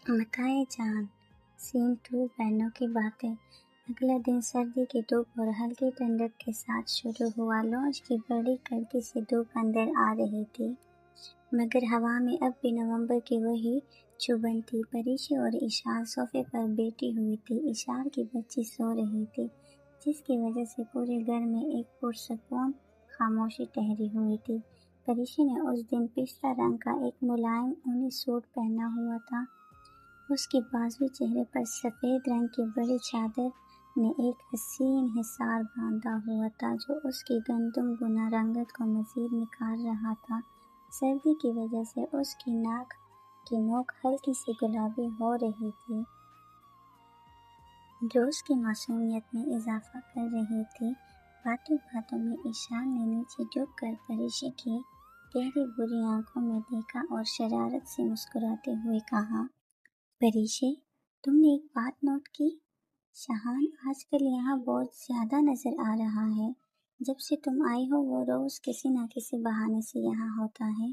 متائے جان سین 2 بہنوں کی باتیں۔ اگلا دن سردی کی دھوپ اور ہلکی ٹھنڈک کے ساتھ شروع ہوا۔ لانچ کی بڑی کڑکی سے دھوپ اندر آ رہی تھی، مگر ہوا میں اب بھی نومبر کی وہی چبھن تھی۔ پریشی اور اشال صوفے پر بیٹھی ہوئی تھی۔ اشال کی بچی سو رہی تھی، جس کی وجہ سے پورے گھر میں ایک پرسکون خاموشی ٹھہری ہوئی تھی۔ پریشی نے اس دن پستہ رنگ کا ایک ملائم اونی سوٹ پہنا ہوا تھا۔ اس کے بازو چہرے پر سفید رنگ کی بڑی چادر نے ایک حسین حصار باندھا ہوا تھا، جو اس کی گندم گنا رنگت کو مزید نکھار رہا تھا۔ سردی کی وجہ سے اس کی ناک کی نوک ہلکی سی گلابی ہو رہی تھی، جو اس کی معصومیت میں اضافہ کر رہی تھی۔ باتوں باتوں میں اشال نے نیچے جھک کر پریشی کی گہری بری آنکھوں میں دیکھا اور شرارت سے مسکراتے ہوئے کہا، پریشی، تم نے ایک بات نوٹ کی؟ شاہان آج کل یہاں بہت زیادہ نظر آ رہا ہے۔ جب سے تم آئی ہو وہ روز کسی نہ کسی بہانے سے یہاں ہوتا ہے۔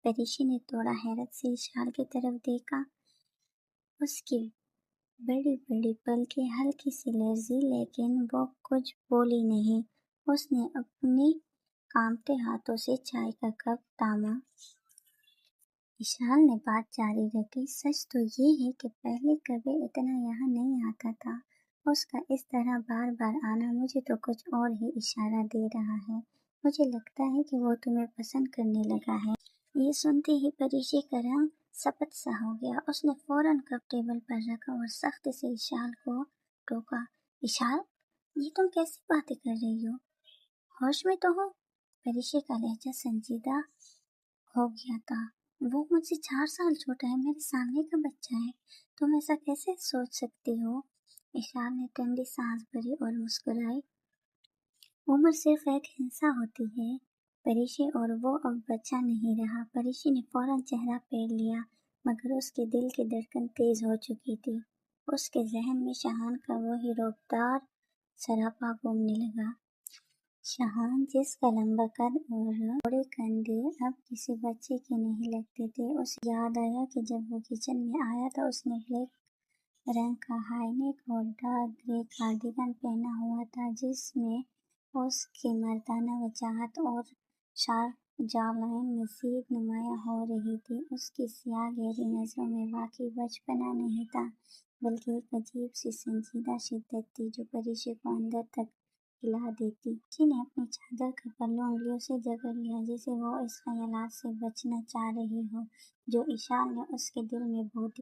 پریشی نے تھوڑا حیرت سے اشال کی طرف دیکھا۔ اس کی بڑی بڑی پلکیں ہلکی سی لرزی، لیکن وہ کچھ بولی نہیں۔ اس نے اپنے کانپتے ہاتھوں سے چائے کا کپ تھاما۔ اشال نے بات جاری رکھی، سچ تو یہ ہے کہ پہلے کبھی اتنا یہاں نہیں آتا تھا۔ اس کا اس طرح بار بار آنا مجھے تو کچھ اور ہی اشارہ دے رہا ہے۔ مجھے لگتا ہے کہ وہ تمہیں پسند کرنے لگا ہے۔ یہ سنتے ہی پریشی کا رنگ سپت سا ہو گیا۔ اس نے فوراً کپ ٹیبل پر رکھا اور سختی سے اشال کو ٹوکا۔ اشال، یہ تم کیسی باتیں کر رہی ہو؟ ہوش میں تو ہو؟ پریشی کا لہجہ سنجیدہ ہو گیا تھا۔ وہ مجھ سے 4 سال چھوٹا ہے، میرے سامنے کا بچہ ہے، تم ایسا کیسے سوچ سکتی ہو؟ اشال نے ٹھنڈی سانس بھری اور مسکرائی۔ عمر صرف ایک ہندسہ ہوتی ہے پریشی، اور وہ اب بچہ نہیں رہا۔ پریشی نے فوراً چہرہ پھیر لیا، مگر اس کے دل کی دھڑکن تیز ہو چکی تھی۔ اس کے ذہن میں شاہان کا وہی رعبدار سراپا گھومنے لگا۔ شاہان، جس کا لمبا قد اور چوڑے کندھے اب کسی بچے کے نہیں لگتے تھے۔ اسے یاد آیا کہ جب وہ کچن میں آیا تو اس نے بلیک رنگ کا ہائی نیک اور ڈارک گرے کارڈیگن پہنا ہوا تھا، جس میں اس کی مردانہ وجاہت اور شارپ جا لائن مزید نمایاں ہو رہی تھی۔ اس کی سیاہ گہری نظروں میں واقعی بچپنا نہیں تھا، بلکہ ایک عجیب سی سنجیدہ شدت تھی جو پریشی کو اندر تک ہلا دیتی۔ پریشی نے اپنی چادر کا پلو انگلیوں سے جکڑ لیا، جیسے وہ اس خیالات سے بچنا چاہ رہی ہو جو اشال نے اس کے دل میں بو دی۔